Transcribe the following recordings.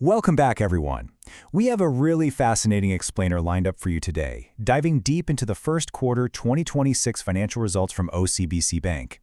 Welcome back, everyone. We have a really fascinating explainer lined up for you today, diving deep into the first quarter 2026 financial results from OCBC Bank.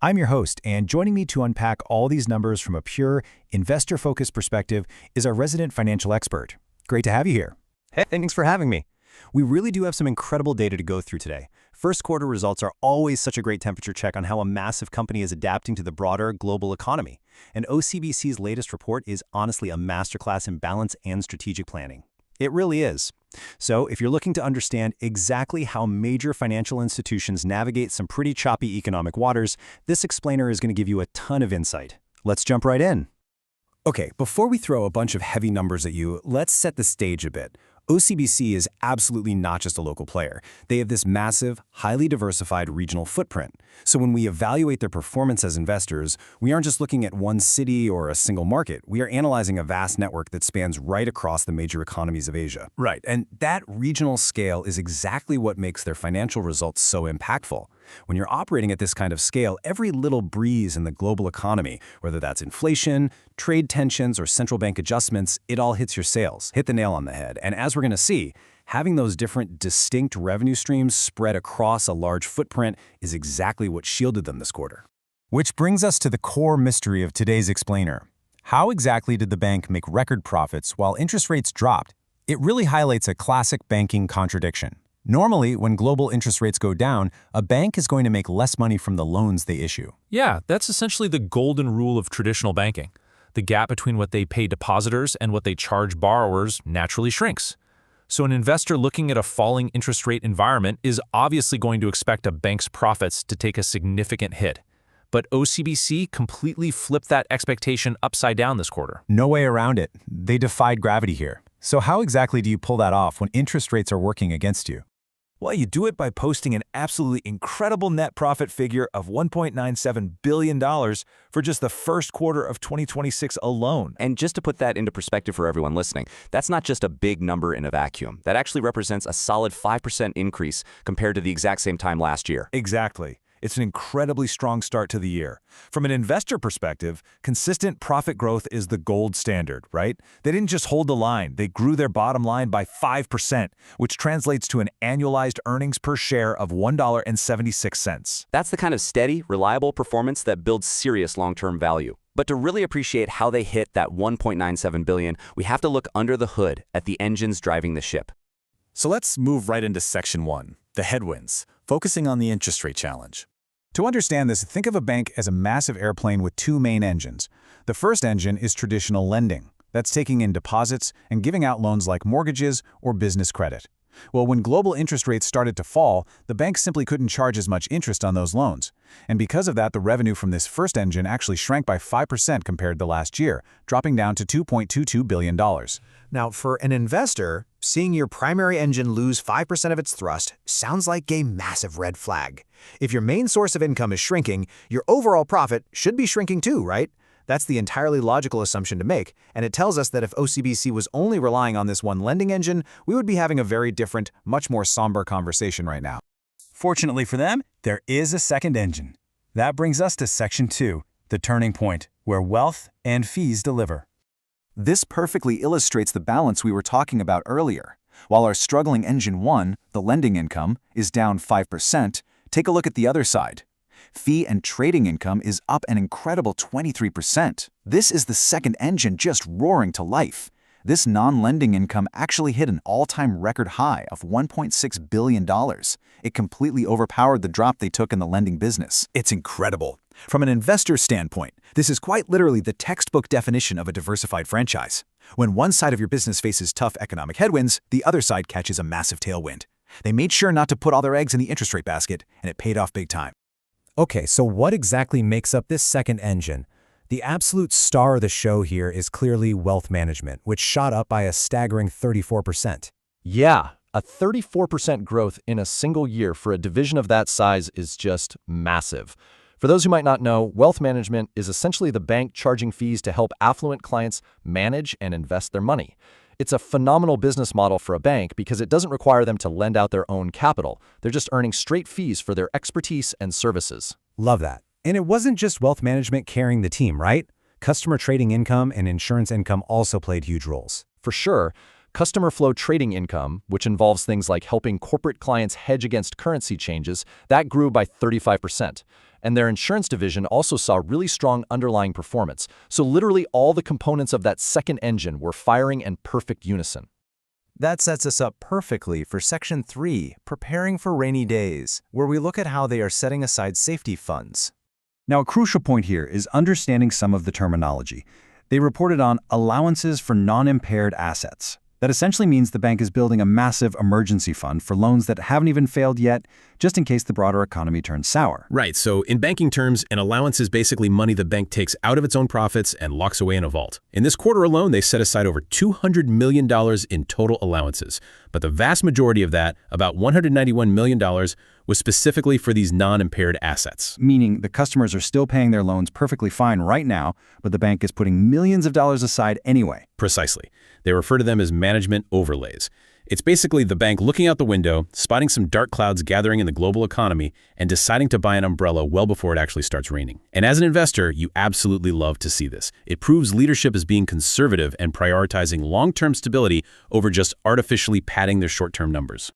I'm your host, and joining me to unpack all these numbers from a pure, investor-focused perspective is our resident financial expert. Great to have you here. Hey, thanks for having me. We really do have some incredible data to go through today. First quarter results are always such a great temperature check on how a massive company is adapting to the broader global economy. And OCBC's latest report is honestly a masterclass in balance and strategic planning. It really is. So if you're looking to understand exactly how major financial institutions navigate some pretty choppy economic waters, this explainer is going to give you a ton of insight. Let's jump right in. Okay, before we throw a bunch of heavy numbers at you, let's set the stage a bit. OCBC is absolutely not just a local player. They have this massive, highly diversified regional footprint. So when we evaluate their performance as investors, we aren't just looking at one city or a single market. We are analyzing a vast network that spans right across the major economies of Asia. Right, and that regional scale is exactly what makes their financial results so impactful. When you're operating at this kind of scale, every little breeze in the global economy, whether that's inflation, trade tensions, or central bank adjustments, it all hits your sales. Hit the nail on the head. And as we're going to see, having those different distinct revenue streams spread across a large footprint is exactly what shielded them this quarter. Which brings us to the core mystery of today's explainer. How exactly did the bank make record profits while interest rates dropped? It really highlights a classic banking contradiction. Normally, when global interest rates go down, a bank is going to make less money from the loans they issue. Yeah, that's essentially the golden rule of traditional banking. The gap between what they pay depositors and what they charge borrowers naturally shrinks. So an investor looking at a falling interest rate environment is obviously going to expect a bank's profits to take a significant hit. But OCBC completely flipped that expectation upside down this quarter. No way around it. They defied gravity here. So how exactly do you pull that off when interest rates are working against you? Well, you do it by posting an absolutely incredible net profit figure of $1.97 billion for just the first quarter of 2026 alone. And just to put that into perspective for everyone listening, that's not just a big number in a vacuum. That actually represents a solid 5% increase compared to the exact same time last year. Exactly. It's an incredibly strong start to the year. From an investor perspective, consistent profit growth is the gold standard, right? They didn't just hold the line, they grew their bottom line by 5%, which translates to an annualized earnings per share of $1.76. That's the kind of steady, reliable performance that builds serious long-term value. But to really appreciate how they hit that $1.97 billion, we have to look under the hood at the engines driving the ship. So let's move right into section 1, the headwinds, focusing on the interest rate challenge. To understand this, think of a bank as a massive airplane with two main engines. The first engine is traditional lending. That's taking in deposits and giving out loans like mortgages or business credit. Well, when global interest rates started to fall, the bank simply couldn't charge as much interest on those loans. And because of that, the revenue from this first engine actually shrank by 5% compared to last year, dropping down to $2.22 billion. Now, for an investor, seeing your primary engine lose 5% of its thrust sounds like a massive red flag. If your main source of income is shrinking, your overall profit should be shrinking too, right? That's the entirely logical assumption to make, and it tells us that if OCBC was only relying on this one lending engine, we would be having a very different, much more somber conversation right now. Fortunately for them, there is a second engine. That brings us to section 2, the turning point, where wealth and fees deliver. This perfectly illustrates the balance we were talking about earlier. While our struggling engine 1, the lending income, is down 5%, take a look at the other side. Fee and trading income is up an incredible 23%. This is the second engine just roaring to life. This non-lending income actually hit an all-time record high of $1.6 billion. It completely overpowered the drop they took in the lending business. It's incredible. From an investor standpoint, this is quite literally the textbook definition of a diversified franchise. When one side of your business faces tough economic headwinds, the other side catches a massive tailwind. They made sure not to put all their eggs in the interest rate basket, and it paid off big time. Okay, so what exactly makes up this second engine? The absolute star of the show here is clearly wealth management, which shot up by a staggering 34%. Yeah, a 34% growth in a single year for a division of that size is just massive. For those who might not know, wealth management is essentially the bank charging fees to help affluent clients manage and invest their money. It's a phenomenal business model for a bank because it doesn't require them to lend out their own capital. They're just earning straight fees for their expertise and services. Love that. And it wasn't just wealth management carrying the team, right? Customer trading income and insurance income also played huge roles. For sure, customer flow trading income, which involves things like helping corporate clients hedge against currency changes, that grew by 35%. And their insurance division also saw really strong underlying performance. So literally all the components of that second engine were firing in perfect unison. That sets us up perfectly for Section 3, Preparing for Rainy Days, where we look at how they are setting aside safety funds. Now, a crucial point here is understanding some of the terminology. They reported on allowances for non-impaired assets. That essentially means the bank is building a massive emergency fund for loans that haven't even failed yet, just in case the broader economy turns sour. Right, so in banking terms, an allowance is basically money the bank takes out of its own profits and locks away in a vault. In this quarter alone, they set aside over $200 million in total allowances. But the vast majority of that, about $191 million, was specifically for these non-impaired assets. Meaning the customers are still paying their loans perfectly fine right now, but the bank is putting millions of dollars aside anyway. Precisely. They refer to them as management overlays. It's basically the bank looking out the window, spotting some dark clouds gathering in the global economy, and deciding to buy an umbrella well before it actually starts raining. And as an investor, you absolutely love to see this. It proves leadership is being conservative and prioritizing long-term stability over just artificially padding their short-term numbers.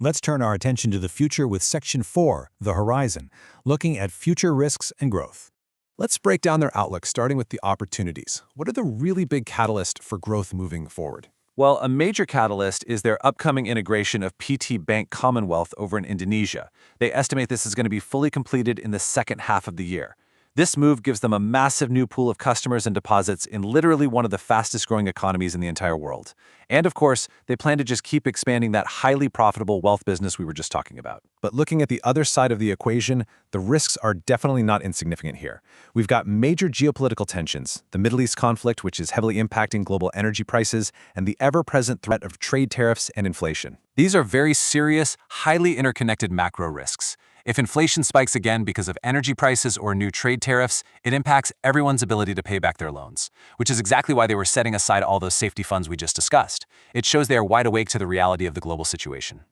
Let's turn our attention to the future with Section 4, the horizon, looking at future risks and growth. Let's break down their outlook, starting with the opportunities. What are the really big catalysts for growth moving forward? Well, a major catalyst is their upcoming integration of PT Bank Commonwealth over in Indonesia. They estimate this is going to be fully completed in the second half of the year. This move gives them a massive new pool of customers and deposits in literally one of the fastest-growing economies in the entire world. And of course, they plan to just keep expanding that highly profitable wealth business we were just talking about. But looking at the other side of the equation, the risks are definitely not insignificant here. We've got major geopolitical tensions, the Middle East conflict, which is heavily impacting global energy prices, and the ever-present threat of trade tariffs and inflation. These are very serious, highly interconnected macro risks. If inflation spikes again because of energy prices or new trade tariffs, it impacts everyone's ability to pay back their loans, which is exactly why they were setting aside all those safety funds we just discussed. It shows they are wide awake to the reality of the global situation.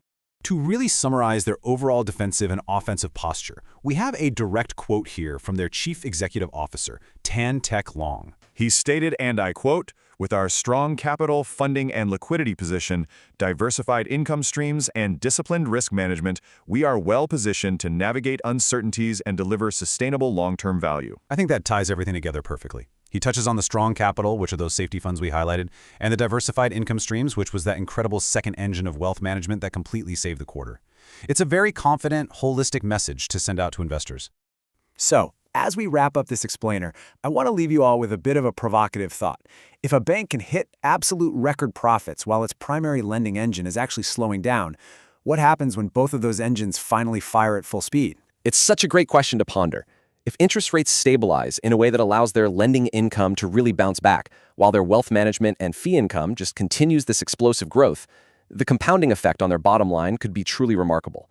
To really summarize their overall defensive and offensive posture, we have a direct quote here from their Chief Executive Officer, Tan Teck Long. He stated, and I quote, "With our strong capital, funding, and liquidity position, diversified income streams, and disciplined risk management, we are well positioned to navigate uncertainties and deliver sustainable long-term value." I think that ties everything together perfectly. He touches on the strong capital, which are those safety funds we highlighted, and the diversified income streams, which was that incredible second engine of wealth management that completely saved the quarter. It's a very confident, holistic message to send out to investors. So, as we wrap up this explainer, I want to leave you all with a bit of a provocative thought. If a bank can hit absolute record profits while its primary lending engine is actually slowing down, what happens when both of those engines finally fire at full speed? It's such a great question to ponder. If interest rates stabilize in a way that allows their lending income to really bounce back, while their wealth management and fee income just continues this explosive growth, the compounding effect on their bottom line could be truly remarkable.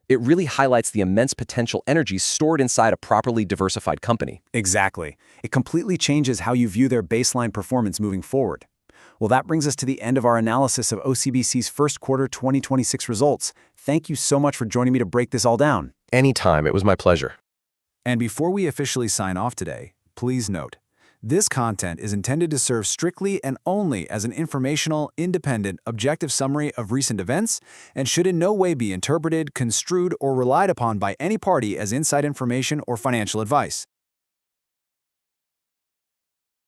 It really highlights the immense potential energy stored inside a properly diversified company. Exactly. It completely changes how you view their baseline performance moving forward. Well, that brings us to the end of our analysis of OCBC's first quarter 2026 results. Thank you so much for joining me to break this all down. Anytime, it was my pleasure. And before we officially sign off today, please note, this content is intended to serve strictly and only as an informational, independent, objective summary of recent events and should in no way be interpreted, construed, or relied upon by any party as inside information or financial advice.